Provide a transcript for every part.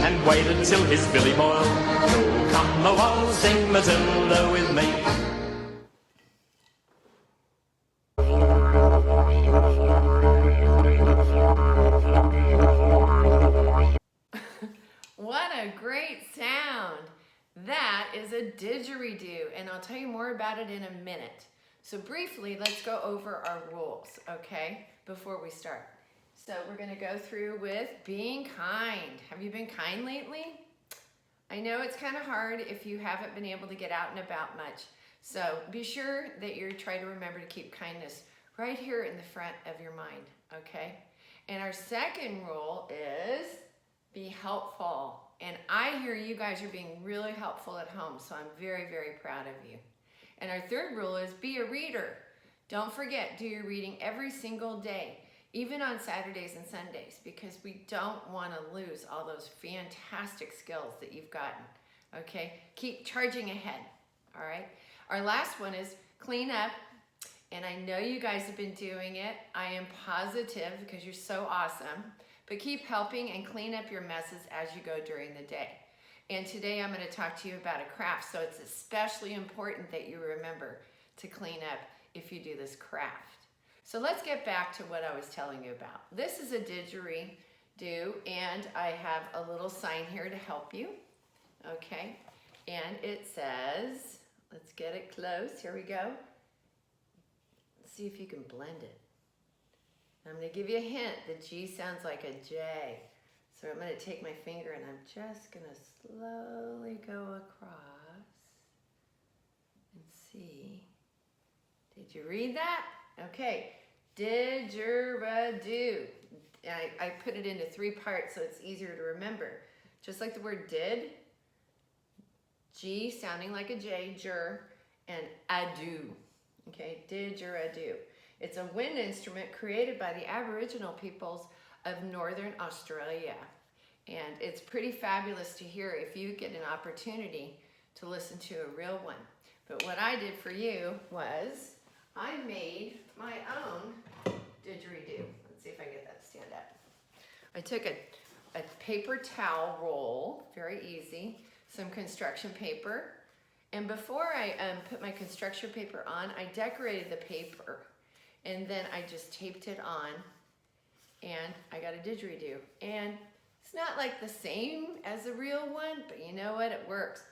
and waited till his billy boiled. Oh, come a waltzing Matilda with me. What a great sound! That is a didgeridoo, and I'll tell you more about it in a minute. So briefly, let's go over our rules, okay, before we start. So we're going to go through with being kind. Have you been kind lately? I know it's kind of hard if you haven't been able to get out and about much. So be sure that you try to remember to keep kindness right here in the front of your mind, okay? And our second rule is be helpful. And I hear you guys are being really helpful at home, so I'm very, very proud of you. And our third rule is be a reader. Don't forget, do your reading every single day, even on Saturdays and Sundays, because we don't want to lose all those fantastic skills that you've gotten, okay? Keep charging ahead, all right? Our last one is clean up. And I know you guys have been doing it. I am positive because you're so awesome. But keep helping and clean up your messes as you go during the day. And today I'm going to talk to you about a craft. So it's especially important that you remember to clean up if you do this craft. So let's get back to what I was telling you about. This is a didgeridoo, and I have a little sign here to help you. Okay, and it says, let's get it close. Here we go. See if you can blend it. I'm going to give you a hint. The G sounds like a J. So I'm going to take my finger and I'm just going to slowly go across and see. Did you read that? Okay. Didgeridoo. I put it into 3 parts so it's easier to remember. Just like the word did, G sounding like a J, jur, and ado. Okay, didgeridoo. It's a wind instrument created by the Aboriginal peoples of Northern Australia. And it's pretty fabulous to hear if you get an opportunity to listen to a real one. But what I did for you was I made my own didgeridoo. Let's see if I get that to stand up. I took a paper towel roll, very easy, some construction paper, and before I put my construction paper on, I decorated the paper, and then I just taped it on, and I got a didgeridoo. And it's not like the same as the real one, but you know what? It works.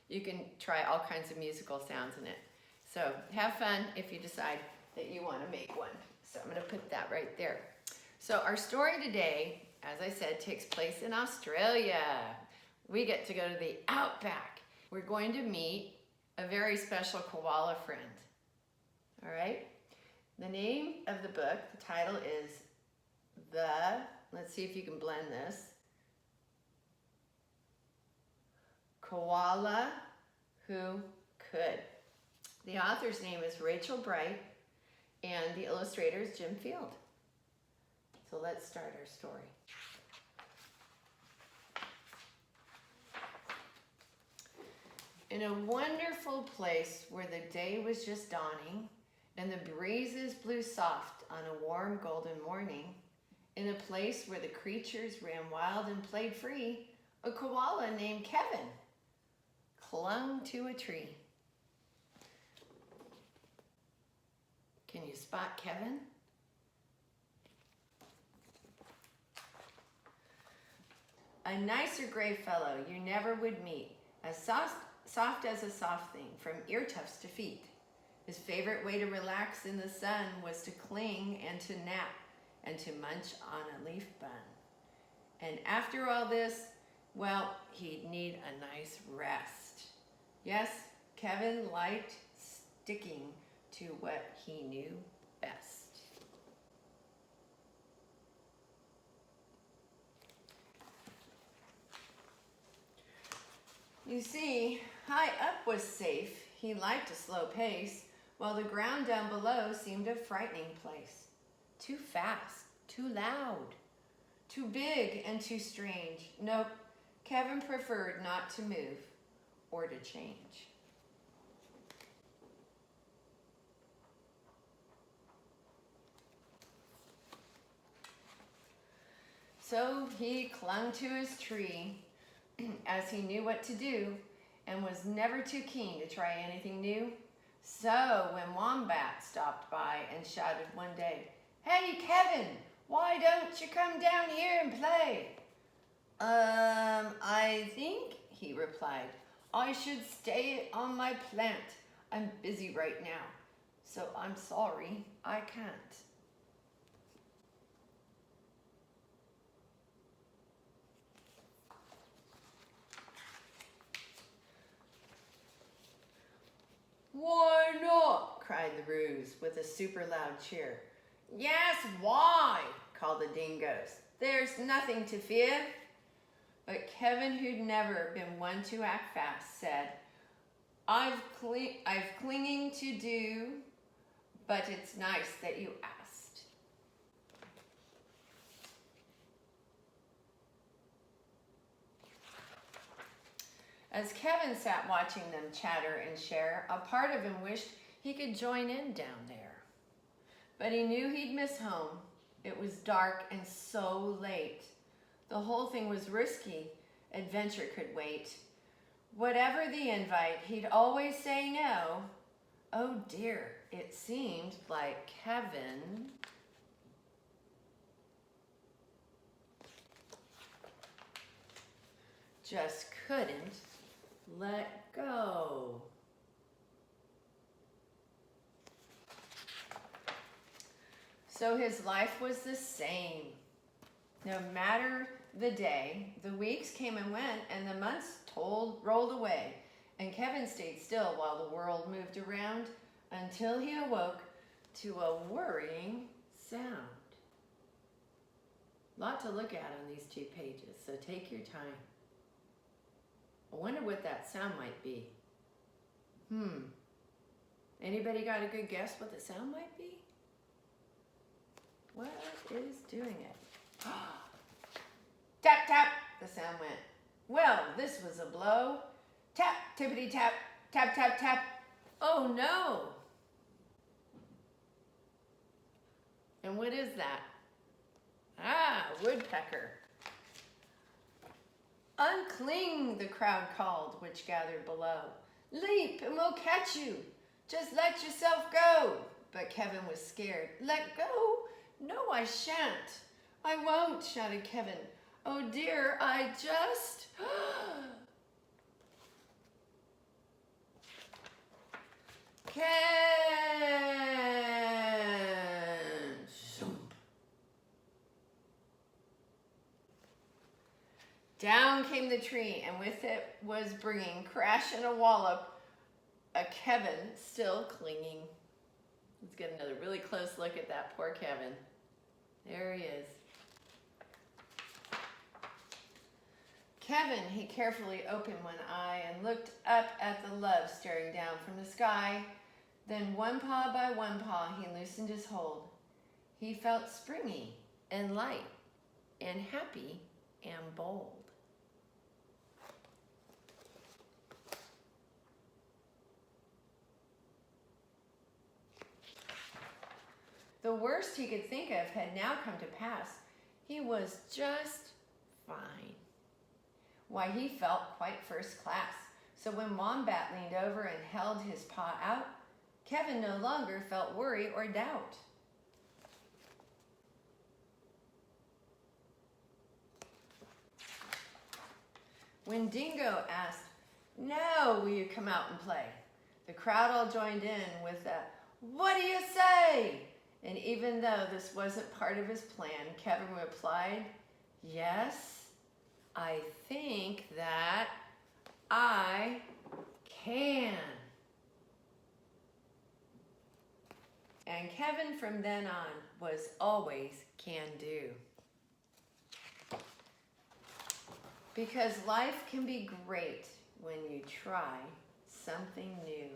You can try all kinds of musical sounds in it. So have fun if you decide that you want to make one. So I'm going to put that right there. So our story today, as I said, takes place in Australia. We get to go to the Outback. We're going to meet a very special koala friend. All right? The name of the book, the title is let's see if you can blend this, Koala Who Could. The author's name is Rachel Bright, and the illustrator is Jim Field. So let's start our story. In a wonderful place where the day was just dawning and the breezes blew soft on a warm golden morning, in a place where the creatures ran wild and played free, a koala named Kevin clung to a tree. Can you spot Kevin? A nicer gray fellow you never would meet, as soft as a soft thing, from ear tufts to feet. His favorite way to relax in the sun was to cling and to nap and to munch on a leaf bun. And after all this, well, he'd need a nice rest. Yes, Kevin liked sticking to what he knew best. You see, high up was safe. He liked a slow pace, while the ground down below seemed a frightening place. Too fast, too loud, too big and too strange. Nope, Kevin preferred not to move or to change. So he clung to his tree as he knew what to do and was never too keen to try anything new. So when Wombat stopped by and shouted one day, "Hey, Kevin, why don't you come down here and play?" I think, he replied, "I should stay on my plant. I'm busy right now, so I'm sorry, I can't." "Why not?" cried the Ruse with a super loud cheer. "Yes, why?" called the Dingoes. "There's nothing to fear." But Kevin, who'd never been one to act fast, said, I've clinging to do, but it's nice that you asked." As Kevin sat watching them chatter and share, a part of him wished he could join in down there. But he knew he'd miss home. It was dark and so late. The whole thing was risky. Adventure could wait. Whatever the invite, he'd always say no. Oh dear, it seemed like Kevin just couldn't let go. So his life was the same. No matter the day, the weeks came and went, and the months rolled away, and Kevin stayed still while the world moved around until he awoke to a worrying sound. Lot to look at on these 2 pages, so take your time. I wonder what that sound might be. Anybody got a good guess what the sound might be? What is doing it? Tap, tap, the sound went. Well, this was a blow. Tap, tippity tap, tap, tap, tap. Oh no! And what is that? Ah, woodpecker. "Uncling," the crowd called, which gathered below. "Leap and we'll catch you. Just let yourself go." But Kevin was scared. "Let go? No, I shan't. I won't," shouted Kevin. "Oh dear, I just..." Down came the tree, and with it was bringing crash and a wallop a Kevin still clinging. Let's get another really close look at that poor Kevin. There he is. Kevin, he carefully opened one eye and looked up at the love staring down from the sky. Then one paw by one paw, he loosened his hold. He felt springy and light and happy and bold. The worst he could think of had now come to pass. He was just fine. Why, he felt quite first class. So when Wombat leaned over and held his paw out, Kevin no longer felt worry or doubt. When Dingo asked, "Now will you come out and play?" the crowd all joined in with a, "What do you say?" And even though this wasn't part of his plan, Kevin replied, "Yes, I think that I can." And Kevin from then on was always can do. Because life can be great when you try something new.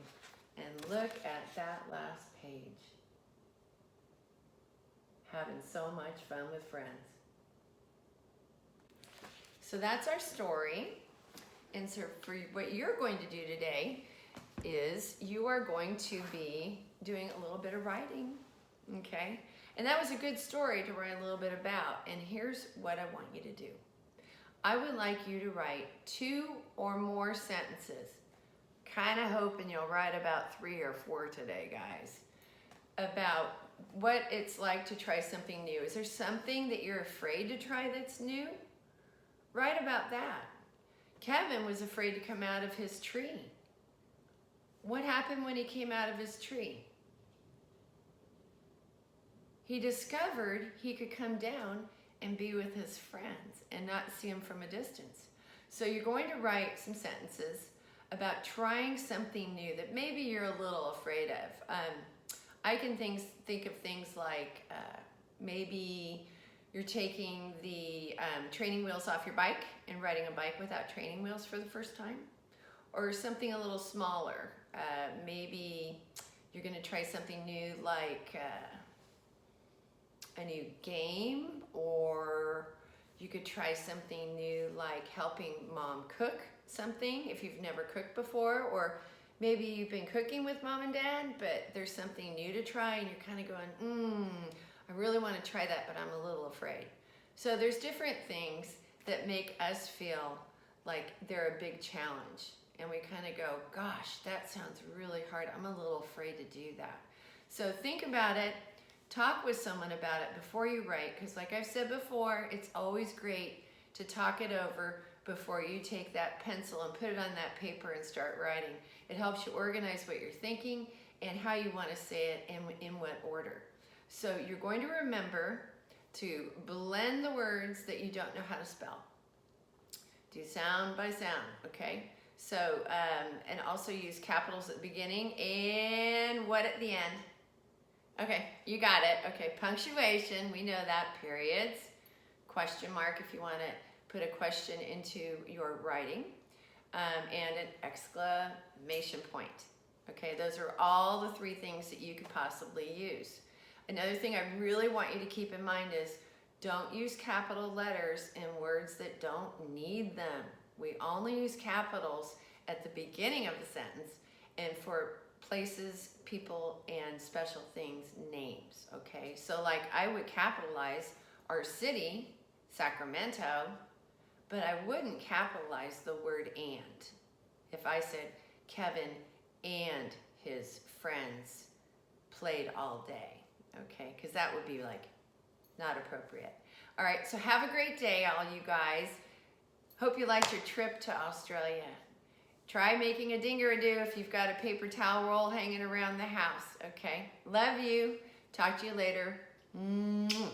And look at that last page. Having so much fun with friends. So that's our story. And so for what you're going to do today is you are going to be doing a little bit of writing, okay? And that was a good story to write a little bit about. And here's what I want you to do. I would like you to write 2 or more sentences. Kind of hoping you'll write about 3 or 4 today, guys, about what it's like to try something new. Is there something that you're afraid to try that's new? Write about that. Kevin was afraid to come out of his tree. What happened when he came out of his tree? He discovered he could come down and be with his friends and not see them from a distance. So you're going to write some sentences about trying something new that maybe you're a little afraid of. I can think of things like maybe you're taking the training wheels off your bike and riding a bike without training wheels for the first time, or something a little smaller. Maybe you're going to try something new like a new game, or you could try something new like helping mom cook something if you've never cooked before, or maybe you've been cooking with mom and dad, but there's something new to try and you're kind of going, I really want to try that, but I'm a little afraid. So there's different things that make us feel like they're a big challenge. And we kind of go, gosh, that sounds really hard. I'm a little afraid to do that. So think about it. Talk with someone about it before you write, because like I've said before, it's always great to talk it over before you take that pencil and put it on that paper and start writing. It helps you organize what you're thinking and how you want to say it and in what order. So you're going to remember to blend the words that you don't know how to spell. Do sound by sound, okay? So, and also use capitals at the beginning and what at the end? Okay, you got it. Okay, punctuation, we know that, periods, question mark if you want to put a question into your writing, and an exclamation point. Okay, those are all the 3 things that you could possibly use. Another thing I really want you to keep in mind is don't use capital letters in words that don't need them. We only use capitals at the beginning of the sentence and for places, people, and special things, names, okay? So like I would capitalize our city, Sacramento, but I wouldn't capitalize the word and. If I said Kevin and his friends played all day, okay? Because that would be like not appropriate. All right, so have a great day, all you guys. Hope you liked your trip to Australia. Try making a didgeridoo if you've got a paper towel roll hanging around the house, okay? Love you. Talk to you later. Mwah.